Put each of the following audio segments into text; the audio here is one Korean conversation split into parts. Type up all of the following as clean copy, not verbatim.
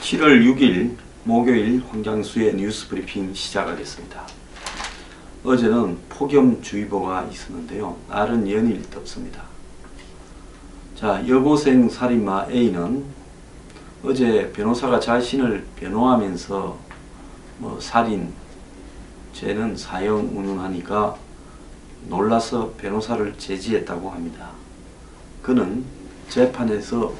7월 6일 목요일 황장수의 뉴스 브리핑 시작하겠습니다. 어제는 폭염주의보가 있었는데요. 날은 연일 덥습니다. 자, 여고생 살인마 A는 어제 변호사가 자신을 변호하면서 살인 죄는 사형 운운하니까 놀라서 변호사를 제지했다고 합니다. 그는 재판에서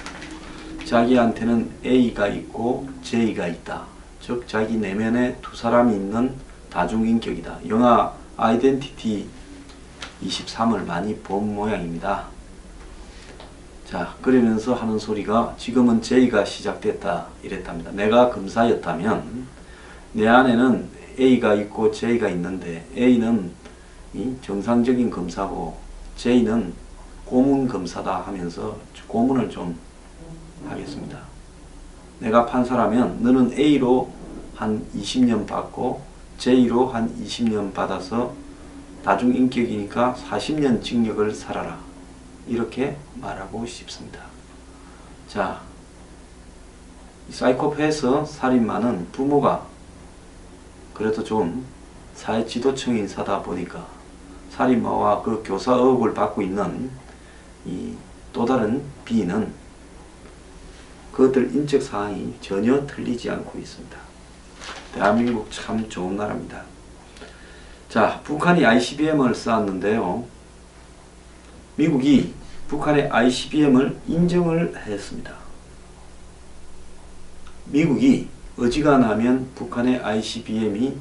자기한테는 A가 있고 J가 있다. 즉 자기 내면에 두 사람이 있는 다중인격이다. 영화 아이덴티티 23을 많이 본 모양입니다. 자, 그러면서 하는 소리가 지금은 J가 시작됐다 이랬답니다. 내가 검사였다면 내 안에는 A가 있고 J가 있는데 A는 정상적인 검사고 J는 고문 검사다 하면서 고문을 좀 하겠습니다. 내가 판사라면 너는 A로 한 20년 받고 J로 한 20년 받아서 다중인격이니까 40년 징역을 살아라. 이렇게 말하고 싶습니다. 자, 사이코패스 살인마는 부모가 그래도 좀 사회지도층 인사다 보니까 살인마와 그 교사 의혹을 받고 있는 이 또 다른 B는 그들 인적 사항이 전혀 틀리지 않고 있습니다. 대한민국 참 좋은 나라입니다. 자, 북한이 ICBM을 쐈는데요. 미국이 북한의 ICBM을 인정을 했습니다. 미국이 어지간하면 북한의 ICBM이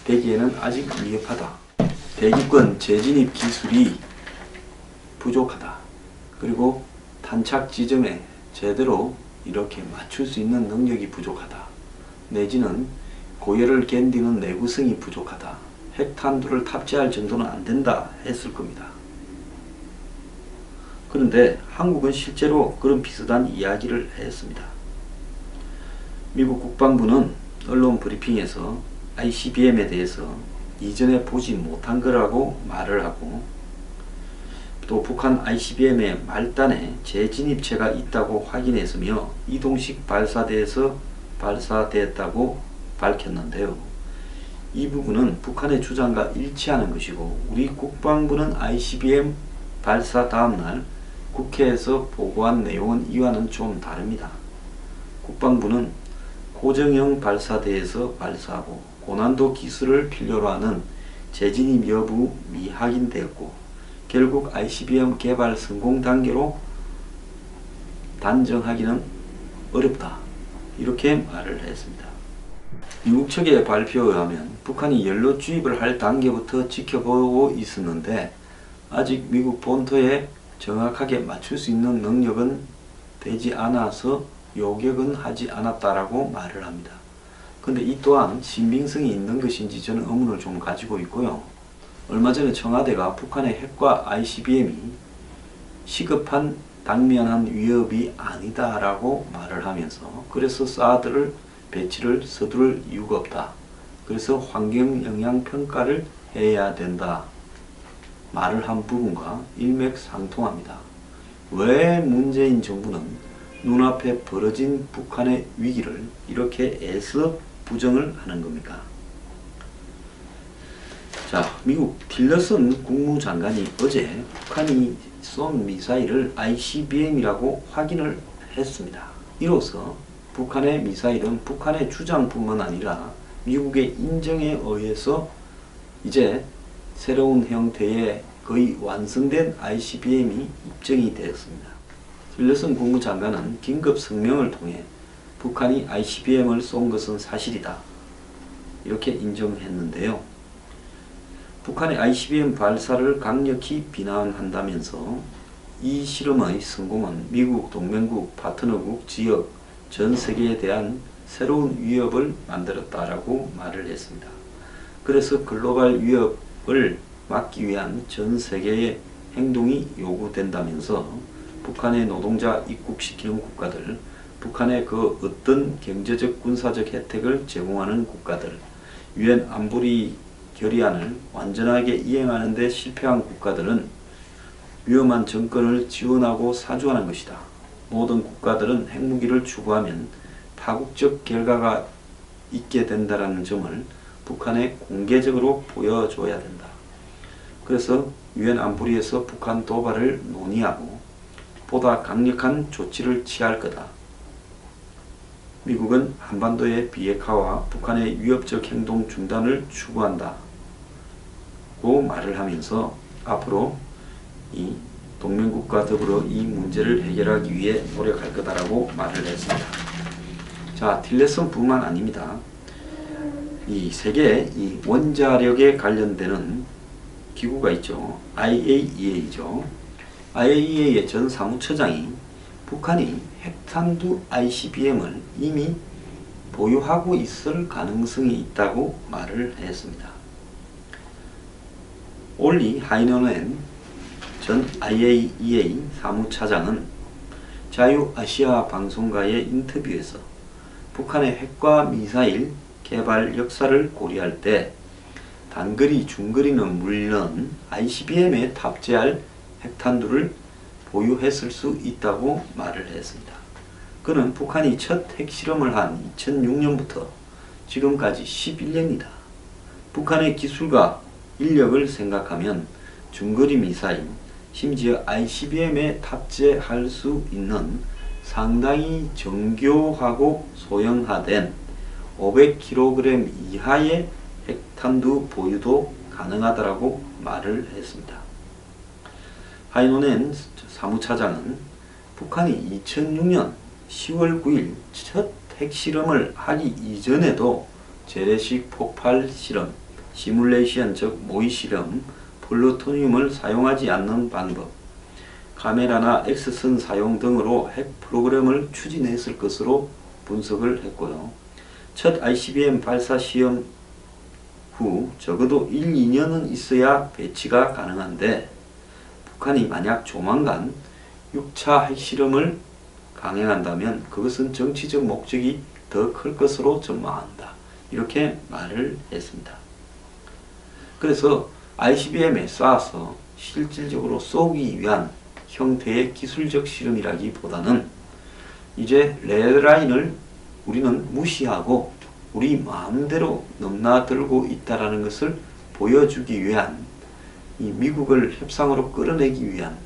되기에는 아직 미흡하다. 대기권 재진입 기술이 부족하다. 그리고 탄착 지점에 제대로 이렇게 맞출 수 있는 능력이 부족하다. 내지는 고열을 견디는 내구성이 부족하다. 핵탄두를 탑재할 정도는 안 된다 했을 겁니다. 그런데 한국은 실제로 그런 비슷한 이야기를 했습니다. 미국 국방부는 언론 브리핑에서 ICBM에 대해서 이전에 보지 못한 거라고 말을 하고 또 북한 ICBM의 말단에 재진입체가 있다고 확인했으며 이동식 발사대에서 발사됐다고 밝혔는데요. 이 부분은 북한의 주장과 일치하는 것이고 우리 국방부는 ICBM 발사 다음날 국회에서 보고한 내용은 이와는 좀 다릅니다. 국방부는 고정형 발사대에서 발사하고 고난도 기술을 필요로 하는 재진입 여부 미확인되었고 결국 ICBM 개발 성공 단계로 단정하기는 어렵다. 이렇게 말을 했습니다. 미국 측의 발표에 의하면 북한이 연료 주입을 할 단계부터 지켜보고 있었는데 아직 미국 본토에 정확하게 맞출 수 있는 능력은 되지 않아서 요격은 하지 않았다라고 말을 합니다. 근데 이 또한 신빙성이 있는 것인지 저는 의문을 좀 가지고 있고요. 얼마 전에 청와대가 북한의 핵과 ICBM이 시급한 당면한 위협이 아니다라고 말을 하면서 그래서 사드를 배치를 서두를 이유가 없다. 그래서 환경영향평가를 해야 된다. 말을 한 부분과 일맥상통합니다. 왜 문재인 정부는 눈앞에 벌어진 북한의 위기를 이렇게 애써 부정을 하는 겁니까? 자, 미국 틸러슨 국무장관이 어제 북한이 쏜 미사일을 ICBM이라고 확인을 했습니다. 이로써 북한의 미사일은 북한의 주장뿐만 아니라 미국의 인정에 의해서 이제 새로운 형태의 거의 완성된 ICBM이 입증이 되었습니다. 틸러슨 국무장관은 긴급 성명을 통해 북한이 ICBM을 쏜 것은 사실이다. 이렇게 인정했는데요. 북한의 ICBM 발사를 강력히 비난한다면서 이 실험의 성공은 미국, 동맹국, 파트너국, 지역, 전 세계에 대한 새로운 위협을 만들었다라고 말을 했습니다. 그래서 글로벌 위협을 막기 위한 전 세계의 행동이 요구된다면서 북한의 노동자 입국시키는 국가들, 북한의 그 어떤 경제적 군사적 혜택을 제공하는 국가들, 유엔 안보리 결의안을 완전하게 이행하는 데 실패한 국가들은 위험한 정권을 지원하고 사주하는 것이다. 모든 국가들은 핵무기를 추구하면 파국적 결과가 있게 된다는 점을 북한에 공개적으로 보여줘야 된다. 그래서 유엔 안보리에서 북한 도발을 논의하고 보다 강력한 조치를 취할 거다. 미국은 한반도의 비핵화와 북한의 위협적 행동 중단을 추구한다. 고 말을 하면서 앞으로 이 동맹국과 더불어 이 문제를 해결하기 위해 노력할 거다라고 말을 했습니다. 자, 틸레슨뿐만 아닙니다. 이 세계 이 원자력에 관련되는 기구가 있죠. IAEA죠. IAEA의 전 사무처장이 북한이 핵탄두 ICBM을 이미 보유하고 있을 가능성이 있다고 말을 했습니다. 올리 하이너넨 전 IAEA 사무차장은 자유아시아 방송과의 인터뷰에서 북한의 핵과 미사일 개발 역사를 고려할 때 단거리, 중거리는 물론 ICBM에 탑재할 핵탄두를 보유했을 수 있다고 말을 했습니다. 그는 북한이 첫 핵실험을 한 2006년부터 지금까지 11년이다. 북한의 기술과 인력을 생각하면 중거리 미사일, 심지어 ICBM에 탑재할 수 있는 상당히 정교하고 소형화된 500kg 이하의 핵탄두 보유도 가능하다라고 말을 했습니다. 하이노넨 사무차장은 북한이 2006년 10월 9일 첫 핵실험을 하기 이전에도 재래식 폭발 실험, 시뮬레이션 즉 모의 실험, 플루토늄을 사용하지 않는 방법, 카메라나 X선 사용 등으로 핵 프로그램을 추진했을 것으로 분석을 했고요. 첫 ICBM 발사 시험 후 적어도 1, 2년은 있어야 배치가 가능한데 북한이 만약 조만간 6차 핵실험을 강행한다면 그것은 정치적 목적이 더 클 것으로 전망한다. 이렇게 말을 했습니다. 그래서 ICBM에 쏴서 실질적으로 쏘기 위한 형태의 기술적 실험이라기보다는 이제 레드라인을 우리는 무시하고 우리 마음대로 넘나들고 있다는 것을 보여주기 위한 이 미국을 협상으로 끌어내기 위한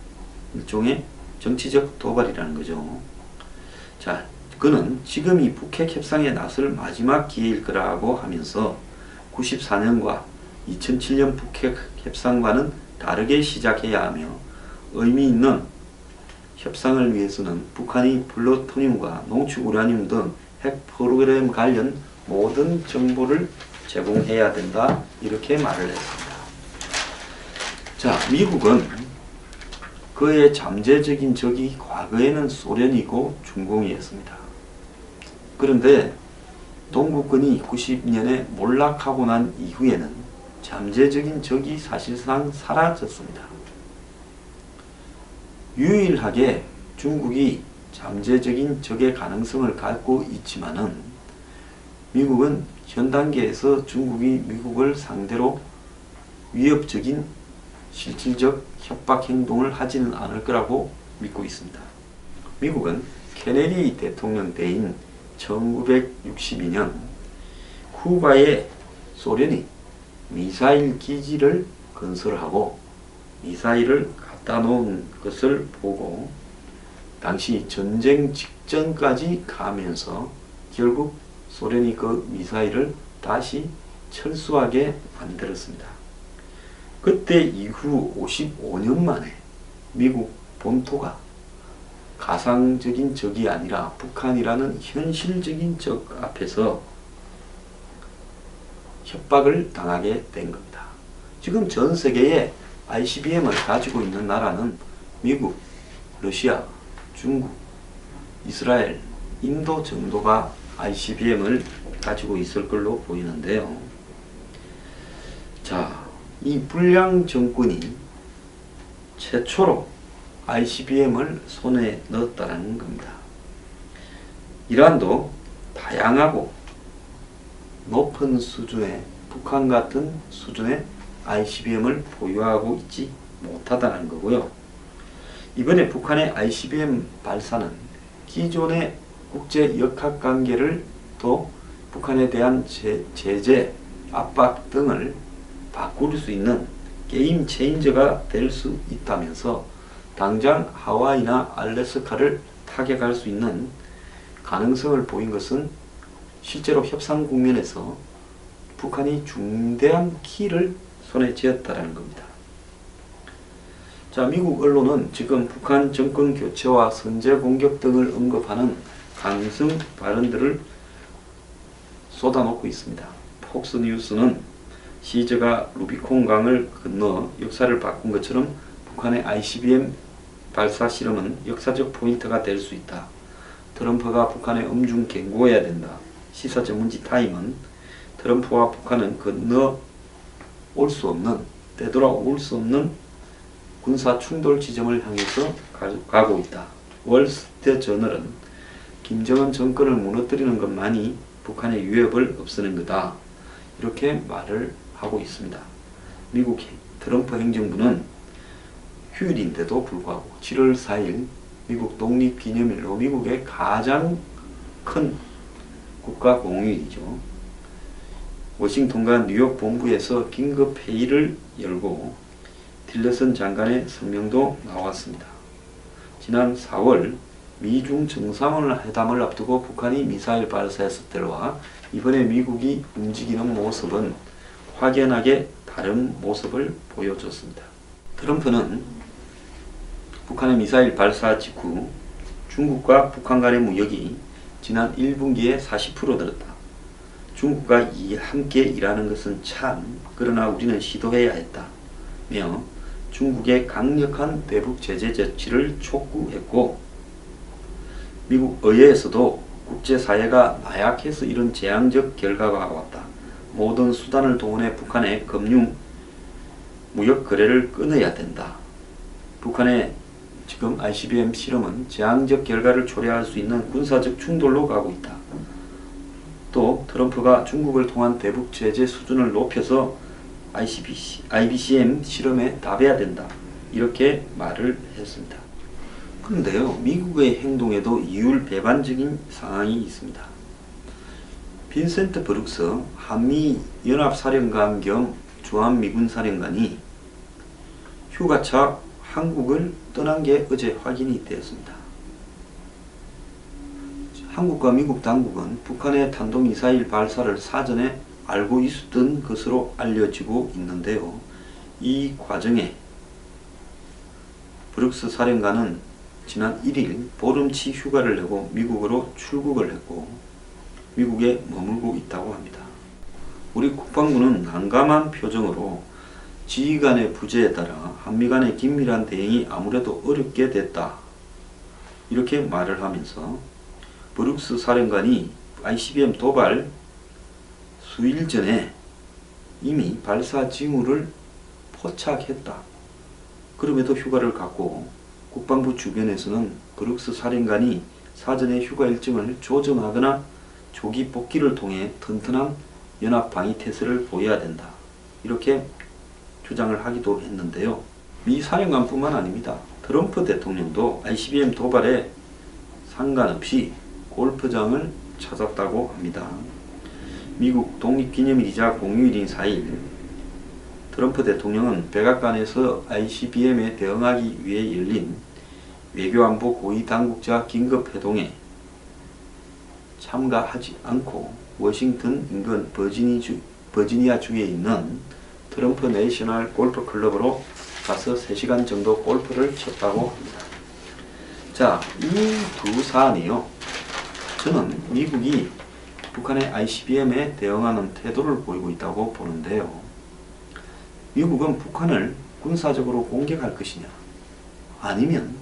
일종의 정치적 도발이라는 거죠. 자, 그는 지금이 북핵 협상에 나설 마지막 기회일 거라고 하면서 94년과 2007년 북핵 협상과는 다르게 시작해야 하며 의미 있는 협상을 위해서는 북한이 플루토늄과 농축 우라늄 등 핵 프로그램 관련 모든 정보를 제공해야 된다. 이렇게 말을 했습니다. 자, 미국은 그의 잠재적인 적이 과거에는 소련이고 중공이었습니다. 그런데 동구권이 90년에 몰락하고 난 이후에는 잠재적인 적이 사실상 사라졌습니다. 유일하게 중국이 잠재적인 적의 가능성을 갖고 있지만은 미국은 현 단계에서 중국이 미국을 상대로 위협적인 실질적 협박 행동을 하지는 않을 거라고 믿고 있습니다. 미국은 케네디 대통령 때인 1962년 쿠바에 소련이 미사일 기지를 건설하고 미사일을 갖다 놓은 것을 보고 당시 전쟁 직전까지 가면서 결국 소련이 그 미사일을 다시 철수하게 만들었습니다. 그때 이후 55년 만에 미국 본토가 가상적인 적이 아니라 북한이라는 현실적인 적 앞에서 협박을 당하게 된 겁니다. 지금 전 세계에 ICBM을 가지고 있는 나라는 미국, 러시아, 중국, 이스라엘, 인도 정도가 ICBM을 가지고 있을 걸로 보이는데요. 자, 이 불량 정권이 최초로 ICBM을 손에 넣었다는 겁니다. 이란도 다양하고 높은 수준의 북한 같은 수준의 ICBM을 보유하고 있지 못하다는 거고요. 이번에 북한의 ICBM 발사는 기존의 국제 역학관계를 또 북한에 대한 제재, 압박 등을 바꿀 수 있는 게임 체인저가 될 수 있다면서 당장 하와이나 알래스카를 타격할 수 있는 가능성을 보인 것은 실제로 협상 국면에서 북한이 중대한 키를 손에 쥐었다는 겁니다. 자, 미국 언론은 지금 북한 정권 교체와 선제 공격 등을 언급하는 강성 발언들을 쏟아놓고 있습니다. 폭스뉴스는 시저가 루비콘 강을 건너 역사를 바꾼 것처럼 북한의 ICBM 발사 실험은 역사적 포인트가 될 수 있다. 트럼프가 북한에 엄중 경고해야 된다. 시사 전문지 타임은 트럼프와 북한은 건너올 수 없는, 되돌아올 수 없는 군사 충돌 지점을 향해서 가고 있다. 월스트리트저널은 김정은 정권을 무너뜨리는 것만이 북한의 위협을 없애는 거다. 이렇게 말을 하고 있습니다. 미국 트럼프 행정부는 휴일인데도 불구하고 7월 4일 미국 독립기념일로 미국의 가장 큰 국가 공휴일이죠. 워싱턴과 뉴욕 본부에서 긴급 회의를 열고 틸러슨 장관의 성명도 나왔습니다. 지난 4월 미중 정상회담을 앞두고 북한이 미사일 발사했을 때와 이번에 미국이 움직이는 모습은 확연하게 다른 모습을 보여줬습니다. 트럼프는 북한의 미사일 발사 직후 중국과 북한 간의 무역이 지난 1분기에 40% 늘었다. 중국과 함께 일하는 것은 참, 그러나 우리는 시도해야 했다. 며 중국의 강력한 대북 제재 조치를 촉구했고, 미국 의회에서도 국제사회가 나약해서 이런 재앙적 결과가 왔다. 모든 수단을 동원해 북한의 금융, 무역 거래를 끊어야 된다. 북한의 지금 ICBM 실험은 재앙적 결과를 초래할 수 있는 군사적 충돌로 가고 있다. 또 트럼프가 중국을 통한 대북 제재 수준을 높여서 ICBM 실험에 답해야 된다. 이렇게 말을 했습니다. 그런데요, 미국의 행동에도 이율배반적인 상황이 있습니다. 빈센트 브룩스 한미연합사령관 겸 주한미군사령관이 휴가차 한국을 떠난 게 어제 확인이 되었습니다. 한국과 미국 당국은 북한의 탄도미사일 발사를 사전에 알고 있었던 것으로 알려지고 있는데요. 이 과정에 브룩스 사령관은 지난 1일 보름치 휴가를 내고 미국으로 출국을 했고 미국에 머물고 있다고 합니다. 우리 국방부는 난감한 표정으로 지휘관의 부재에 따라 한미 간의 긴밀한 대응이 아무래도 어렵게 됐다. 이렇게 말을 하면서 브룩스 사령관이 ICBM 도발 수일 전에 이미 발사 징후를 포착했다. 그럼에도 휴가를 갖고 국방부 주변에서는 브룩스 사령관이 사전에 휴가 일정을 조정하거나 조기 복귀를 통해 튼튼한 연합 방위 태세를 보여야 된다. 이렇게 주장을 하기도 했는데요. 미 사령관뿐만 아닙니다. 트럼프 대통령도 ICBM 도발에 상관없이 골프장을 찾았다고 합니다. 미국 독립기념일이자 공휴일인 4일 트럼프 대통령은 백악관에서 ICBM에 대응하기 위해 열린 외교안보 고위당국자 긴급회동에 참가하지 않고 워싱턴 인근 버지니아주에 있는 트럼프 내셔널 골프 클럽으로 가서 3시간 정도 골프를 쳤다고 합니다. 자, 이 두 사안이요. 저는 미국이 북한의 ICBM에 대응하는 태도를 보이고 있다고 보는데요. 미국은 북한을 군사적으로 공격할 것이냐, 아니면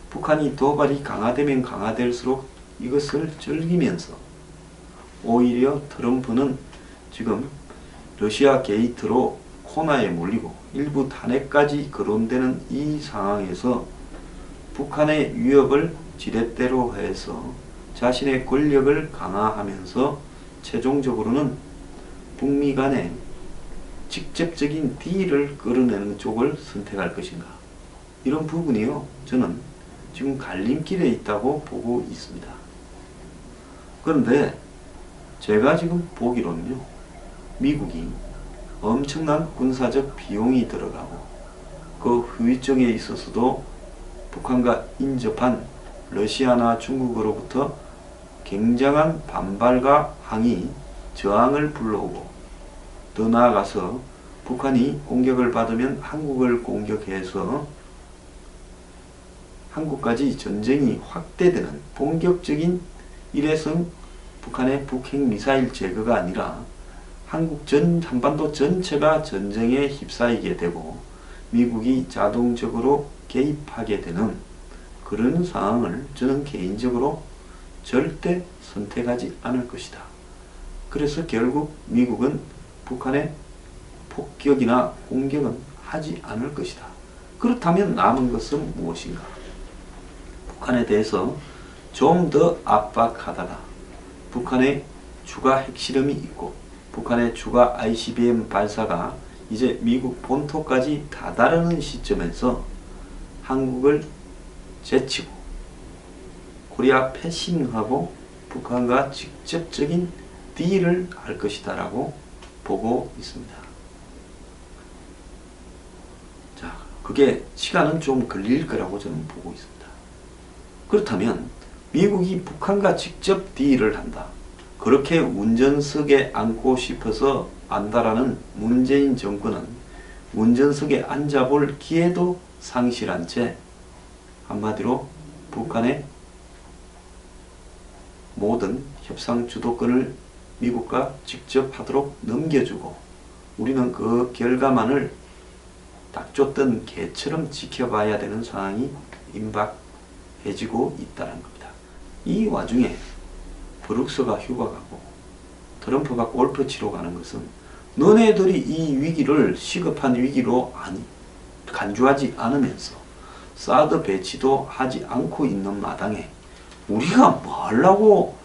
북한이 도발이 강화되면 강화될수록 이것을 즐기면서 오히려 트럼프는 지금 러시아 게이트로 코너에 몰리고 일부 탄핵까지 거론되는 이 상황에서 북한의 위협을 지렛대로 해서 자신의 권력을 강화하면서 최종적으로는 북미 간의 직접적인 딜을 끌어내는 쪽을 선택할 것인가. 이런 부분이요. 저는 지금 갈림길에 있다고 보고 있습니다. 그런데 제가 지금 보기로는요, 미국이 엄청난 군사적 비용이 들어가고 그 후유증에 있어서도 북한과 인접한 러시아나 중국으로부터 굉장한 반발과 항의, 저항을 불러오고, 더 나아가서 북한이 공격을 받으면 한국을 공격해서 한국까지 전쟁이 확대되는 본격적인 일회성 북한의 북핵미사일 제거가 아니라 한국 한반도 전체가 전쟁에 휩싸이게 되고 미국이 자동적으로 개입하게 되는 그런 상황을 저는 개인적으로 절대 선택하지 않을 것이다. 그래서 결국 미국은 북한의 폭격이나 공격은 하지 않을 것이다. 그렇다면 남은 것은 무엇인가? 북한에 대해서 좀 더 압박하다가 북한의 추가 핵실험이 있고 북한의 추가 ICBM 발사가 이제 미국 본토까지 다다르는 시점에서 한국을 제치고 코리아 패싱하고 북한과 직접적인 딜을 할 것이다 라고 보고 있습니다. 자, 그게 시간은 좀 걸릴 거라고 저는 보고 있습니다. 그렇다면 미국이 북한과 직접 딜을 한다. 그렇게 운전석에 앉고 싶어서 안다라는 문재인 정권은 운전석에 앉아볼 기회도 상실한 채 한마디로 북한의 모든 협상 주도권을 미국과 직접 하도록 넘겨주고 우리는 그 결과만을 딱 쫓던 개처럼 지켜봐야 되는 상황이 임박해지고 있다는 겁니다. 이 와중에 브룩스가 휴가 가고 트럼프가 골프 치러 가는 것은 너네들이 이 위기를 시급한 위기로 간주하지 않으면서 사드 배치도 하지 않고 있는 마당에 우리가 뭐 하려고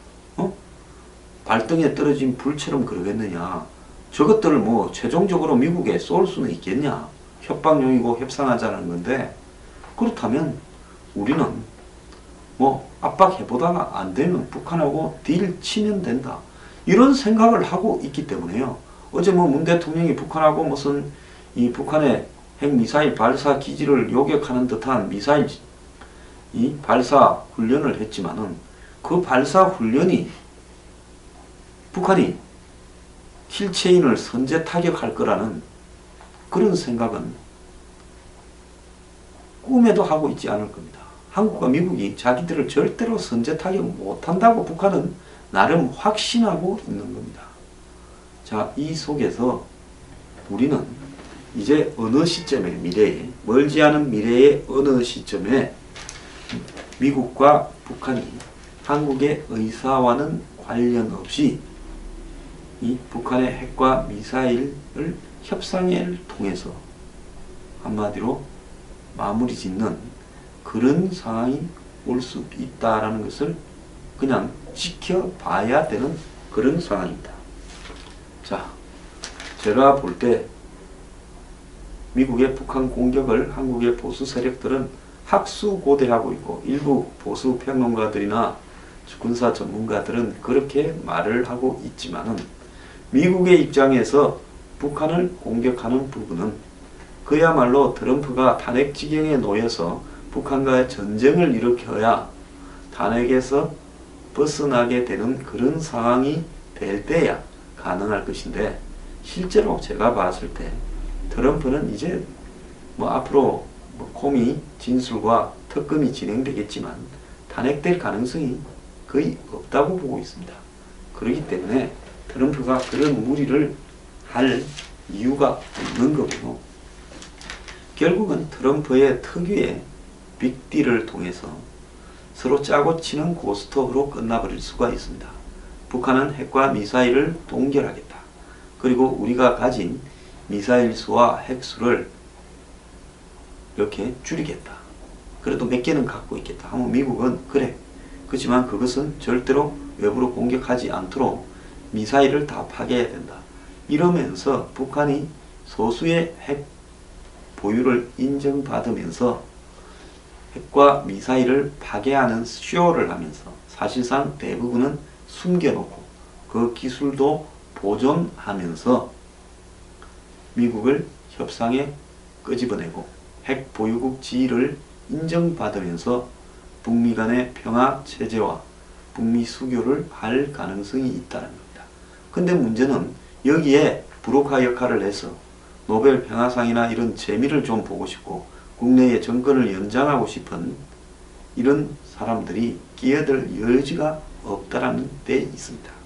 발등에 떨어진 불처럼 그러겠느냐. 저것들을 뭐 최종적으로 미국에 쏠 수는 있겠냐. 협박용이고 협상하자는 건데 그렇다면 우리는 뭐 압박해보다가 안되면 북한하고 딜 치면 된다. 이런 생각을 하고 있기 때문에요. 어제 뭐 문 대통령이 북한하고 무슨 이 북한의 핵미사일 발사 기지를 요격하는 듯한 미사일 이 발사 훈련을 했지만은 그 발사 훈련이 북한이 킬체인을 선제 타격할 거라는 그런 생각은 꿈에도 하고 있지 않을 겁니다. 한국과 미국이 자기들을 절대로 선제 타격 못한다고 북한은 나름 확신하고 있는 겁니다. 자, 이 속에서 우리는 이제 어느 시점에 미래에 멀지 않은 미래의 어느 시점에 미국과 북한이 한국의 의사와는 관련 없이 이 북한의 핵과 미사일을 협상을 통해서 한마디로 마무리 짓는 그런 상황이 올 수 있다라는 것을 그냥 지켜봐야 되는 그런 상황입니다. 자, 제가 볼 때 미국의 북한 공격을 한국의 보수 세력들은 학수고대하고 있고 일부 보수 평론가들이나 군사 전문가들은 그렇게 말을 하고 있지만은 미국의 입장에서 북한을 공격하는 부분은 그야말로 트럼프가 탄핵 지경에 놓여서 북한과의 전쟁을 일으켜야 탄핵에서 벗어나게 되는 그런 상황이 될 때야 가능할 것인데 실제로 제가 봤을 때 트럼프는 이제 뭐 앞으로 코미 진술과 특검이 진행되겠지만 탄핵될 가능성이 거의 없다고 보고 있습니다. 그렇기 때문에 트럼프가 그런 무리를 할 이유가 없는 거고 결국은 트럼프의 특유의 빅딜을 통해서 서로 짜고 치는 고스톱으로 끝나버릴 수가 있습니다. 북한은 핵과 미사일을 동결하겠다. 그리고 우리가 가진 미사일 수와 핵수를 이렇게 줄이겠다. 그래도 몇 개는 갖고 있겠다 하면 미국은 그래. 그렇지만 그것은 절대로 외부로 공격하지 않도록 미사일을 다 파괴해야 된다. 이러면서 북한이 소수의 핵 보유를 인정받으면서 핵과 미사일을 파괴하는 쇼를 하면서 사실상 대부분은 숨겨놓고 그 기술도 보존하면서 미국을 협상에 끄집어내고 핵 보유국 지위를 인정받으면서 북미 간의 평화 체제와 북미 수교를 할 가능성이 있다는 겁니다. 근데 문제는 여기에 브로커 역할을 해서 노벨 평화상이나 이런 재미를 좀 보고 싶고 국내의 정권을 연장하고 싶은 이런 사람들이 끼어들 여지가 없다라는 데 있습니다.